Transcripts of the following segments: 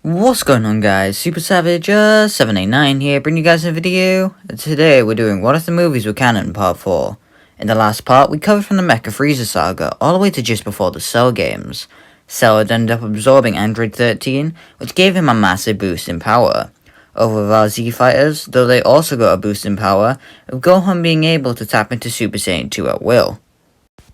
What's going on, guys? Super Savage 789 here, bringing you guys a video. Today we're doing What If the Movies Were Canon Part 4. In the last part, we covered from the Mecha Freezer saga all the way to just before the Cell games. Cell had ended up absorbing Android 13, which gave him a massive boost in power. Over with our Z fighters, though they also got a boost in power, of Gohan being able to tap into Super Saiyan 2 at will.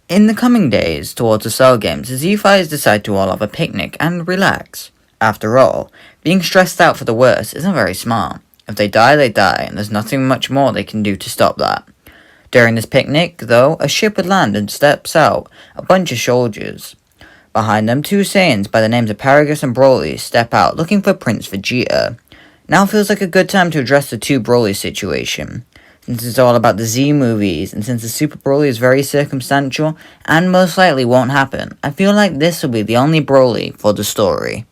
In the coming days, towards the Cell games, the Z fighters decide to all have a picnic and relax. After all, being stressed out for the worst isn't very smart. If they die, they die, and there's nothing much more they can do to stop that. During this picnic, though, a ship would land and steps out a bunch of soldiers. Behind them, two Saiyans by the names of Paragus and Broly step out looking for Prince Vegeta. Now feels like a good time to address the two Broly situation. Since it's all about the Z movies, and since the Super Broly is very circumstantial, and most likely won't happen, I feel like this will be the only Broly for the story.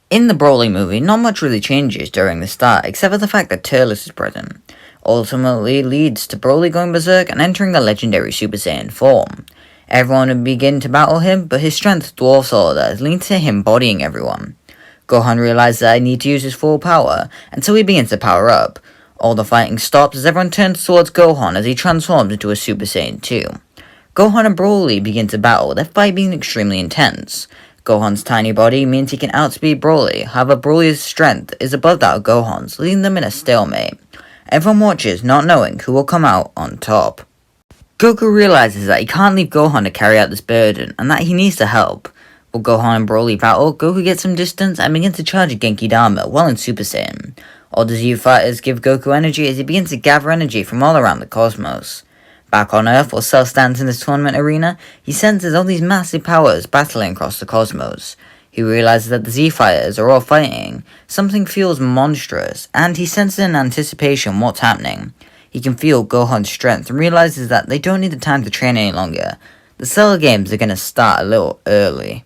In the Broly movie, not much really changes during the start, except for the fact that Turles is present. Ultimately leads to Broly going berserk and entering the legendary Super Saiyan form. Everyone would begin to battle him, but his strength dwarfs all of that, leading to him bodying everyone. Gohan realizes that he needs to use his full power, and so he begins to power up. All the fighting stops as everyone turns towards Gohan as he transforms into a Super Saiyan 2. Gohan and Broly begin to battle, their fight being extremely intense. Gohan's tiny body means he can outspeed Broly, however Broly's strength is above that of Gohan's, leaving them in a stalemate. Everyone watches, not knowing who will come out on top. Goku realizes that he can't leave Gohan to carry out this burden, and that he needs to help. While Gohan and Broly battle, Goku gets some distance and begins to charge a Genki Dama while in Super Saiyan. All the Z fighters give Goku energy as he begins to gather energy from all around the cosmos. Back on Earth, while Cell stands in this tournament arena, he senses all these massive powers battling across the cosmos. He realizes that the Z fighters are all fighting. Something feels monstrous, and he senses in anticipation what's happening. He can feel Gohan's strength and realizes that they don't need the time to train any longer. The Cell games are going to start a little early.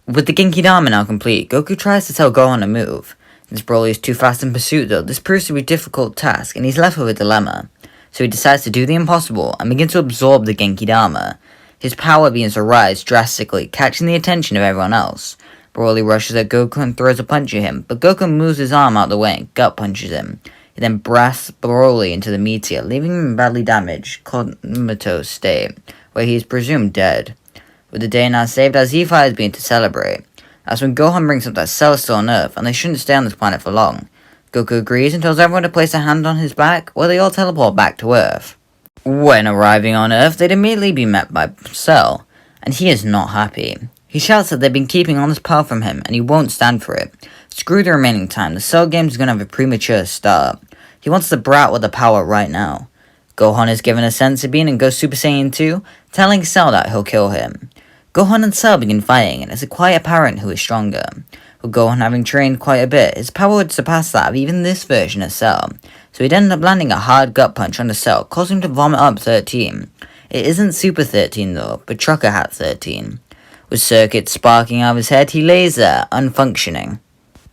With the Genki Dama now complete, Goku tries to tell Gohan to move. Since Broly is too fast in pursuit though, this proves to be a difficult task, and he's left with a dilemma. So he decides to do the impossible and begins to absorb the Genki Dama. His power begins to rise drastically, catching the attention of everyone else. Broly rushes at Goku and throws a punch at him, but Goku moves his arm out of the way and gut punches him. He then blasts Broly into the meteor, leaving him in badly damaged, comatose state, where he is presumed dead. With the day now saved, our Z fighters begin to celebrate. That's when Gohan brings up that Cell is still on Earth, and they shouldn't stay on this planet for long. Goku agrees and tells everyone to place a hand on his back, while they all teleport back to Earth. When arriving on Earth, they'd immediately be met by Cell, and he is not happy. He shouts that they've been keeping all this power from him, and he won't stand for it. Screw the remaining time, the Cell games are gonna have a premature start. He wants the brat with the power right now. Gohan is given a senzu bean and goes Super Saiyan 2, telling Cell that he'll kill him. Gohan and Cell begin fighting, and it's quite apparent who is stronger. With Gohan having trained quite a bit, his power would surpass that of even this version of Cell, so he'd end up landing a hard gut punch on the Cell, causing him to vomit up 13. It isn't Super 13 though, but Trucker Hat 13. With circuits sparking out of his head, he lays there, unfunctioning.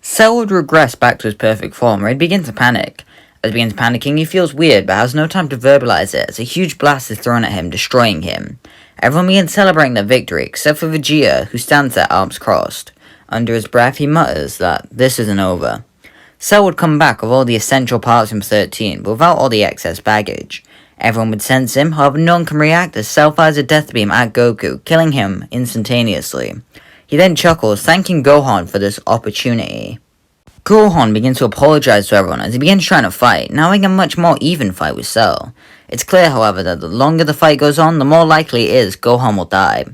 Cell would regress back to his perfect form, where he'd begin to panic. As he begins panicking, he feels weird, but has no time to verbalize it, as a huge blast is thrown at him, destroying him. Everyone begins celebrating their victory, except for Vegeta, who stands there arms crossed. Under his breath, he mutters that this isn't over. Cell would come back with all the essential parts from 13, but without all the excess baggage. Everyone would sense him, however no one can react as Cell fires a death beam at Goku, killing him instantaneously. He then chuckles, thanking Gohan for this opportunity. Gohan begins to apologize to everyone as he begins trying to fight, now having a much more even fight with Cell. It's clear, however, that the longer the fight goes on, the more likely it is Gohan will die.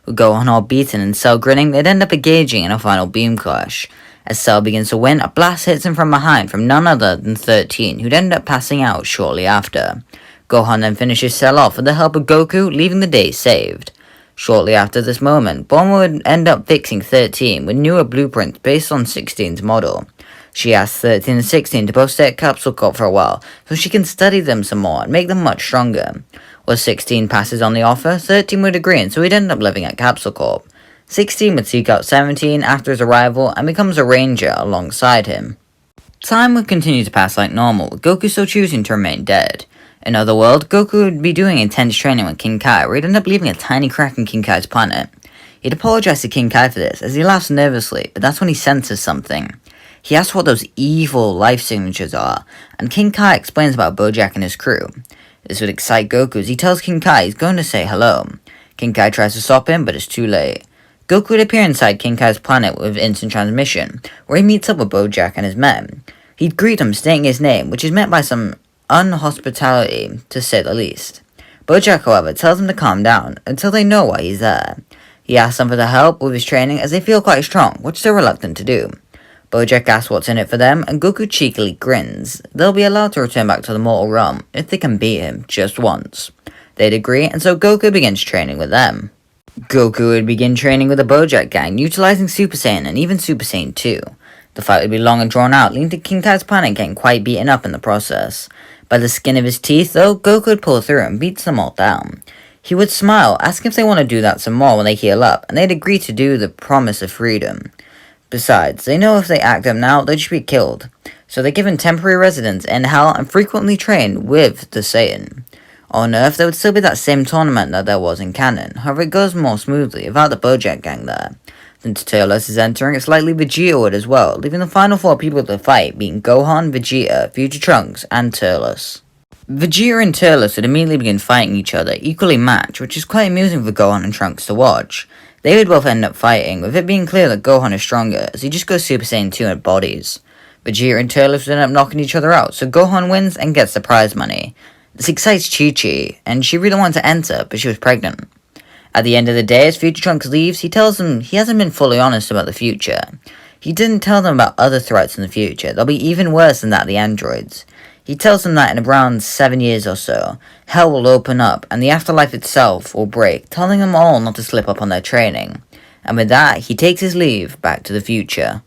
With Gohan all beaten and Cell grinning, they'd end up engaging in a final beam clash. As Cell begins to win, a blast hits him from behind from none other than 13, who'd end up passing out shortly after. Gohan then finishes Cell off with the help of Goku, leaving the day saved. Shortly after this moment, Bulma would end up fixing 13 with newer blueprints based on 16's model. She asks 13 and 16 to both stay at Capsule Corp for a while, so she can study them some more and make them much stronger. While 16 passes on the offer, 13 would agree, and so he'd end up living at Capsule Corp. 16 would seek out 17 after his arrival and becomes a ranger alongside him. Time would continue to pass like normal, with Goku still choosing to remain dead. In other world, Goku would be doing intense training with King Kai, where he'd end up leaving a tiny crack in King Kai's planet. He'd apologize to King Kai for this, as he laughs nervously, but that's when he senses something. He asks what those evil life signatures are, and King Kai explains about Bojack and his crew. This would excite Goku as he tells King Kai he's going to say hello. King Kai tries to stop him, but it's too late. Goku would appear inside King Kai's planet with instant transmission, where he meets up with Bojack and his men. He'd greet him stating his name, which is met by some unhospitality, to say the least. Bojack, however, tells him to calm down until they know why he's there. He asks them for the help with his training as they feel quite strong, which they're reluctant to do. Bojack asks what's in it for them, and Goku cheekily grins. They'll be allowed to return back to the mortal realm if they can beat him just once. They'd agree, and so Goku begins training with them. Goku would begin training with the Bojack gang, utilizing Super Saiyan and even Super Saiyan 2. The fight would be long and drawn out, leading to King Kai's planet getting quite beaten up in the process. By the skin of his teeth, though, Goku would pull through and beats them all down. He would smile, asking if they want to do that some more when they heal up, and they'd agree to do the promise of freedom. Besides, they know if they act up now, they'd just be killed. So they're given temporary residence in Hell and frequently train with the Saiyan. On Earth, there would still be that same tournament that there was in Canon, however it goes more smoothly without the Bojack gang there. Since Turles is entering, it's likely Vegeta would as well, leaving the final 4 people to fight being Gohan, Vegeta, Future Trunks, and Turles. Vegeta and Turles would immediately begin fighting each other, equally matched, which is quite amusing for Gohan and Trunks to watch. They would both end up fighting, with it being clear that Gohan is stronger, as he just goes Super Saiyan 2 in bodies. Vegeta and Turles would end up knocking each other out, so Gohan wins and gets the prize money. This excites Chi-Chi, and she really wanted to enter, but she was pregnant. At the end of the day, as Future Trunks leaves, he tells them he hasn't been fully honest about the future. He didn't tell them about other threats in the future, they'll be even worse than that, the androids. He tells them that in around 7 years or so, Hell will open up, and the afterlife itself will break, telling them all not to slip up on their training. And with that, he takes his leave back to the future.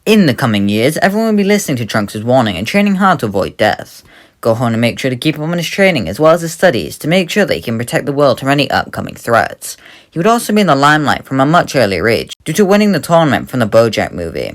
In the coming years, everyone will be listening to Trunks' warning and training hard to avoid death. Gohan will make sure to keep up on his training as well as his studies to make sure that he can protect the world from any upcoming threats. He would also be in the limelight from a much earlier age due to winning the tournament from the Bojack movie.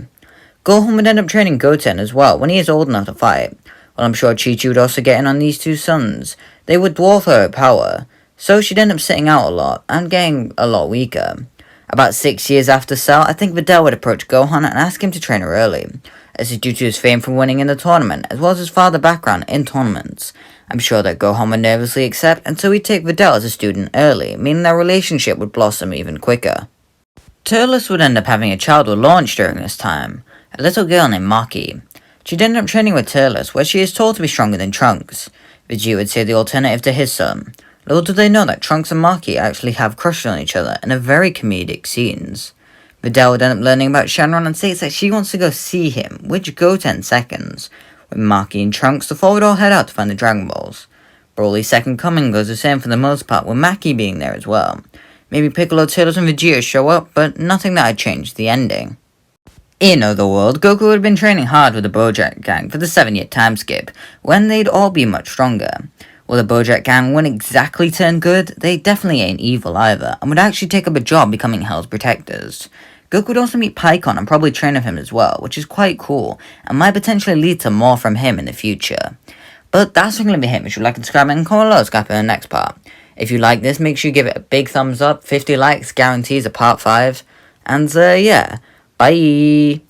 Gohan would end up training Goten as well when he is old enough to fight. While I'm sure Chi-Chi would also get in on these two sons, they would dwarf her power, so she'd end up sitting out a lot and getting a lot weaker. About 6 years after Cell, I think Videl would approach Gohan and ask him to train her early. This is due to his fame from winning in the tournament, as well as his father's background in tournaments. I'm sure that Gohan would nervously accept, and so he'd take Videl as a student early, meaning their relationship would blossom even quicker. Turles would end up having a child with Launch during this time, a little girl named Maki. She'd end up training with Turles, where she is told to be stronger than Trunks. Vegeta would say the alternative to his son. Little do they know that Trunks and Maki actually have crushes on each other in a very comedic scenes. Videl would end up learning about Shenron and states that she wants to go see him, which Goten seconds. With Maki and Trunks, the four would all head out to find the Dragon Balls. Broly's second coming goes the same for the most part, with Maki being there as well. Maybe Piccolo, Turles, and Vegeta show up, but nothing that had changed the ending. In Otherworld, Goku would have been training hard with the Bojack gang for the 7-year time skip, when they'd all be much stronger. While the Bojack gang wouldn't exactly turn good, they definitely ain't evil either, and would actually take up a job becoming Hell's protectors. Goku would also meet Pikkon and probably train with him as well, which is quite cool, and might potentially lead to more from him in the future. But that's going to be it. Make sure you like and subscribe and comment below in the next part. If you like this, make sure you give it a big thumbs up. 50 likes guarantees a part 5. And yeah, bye!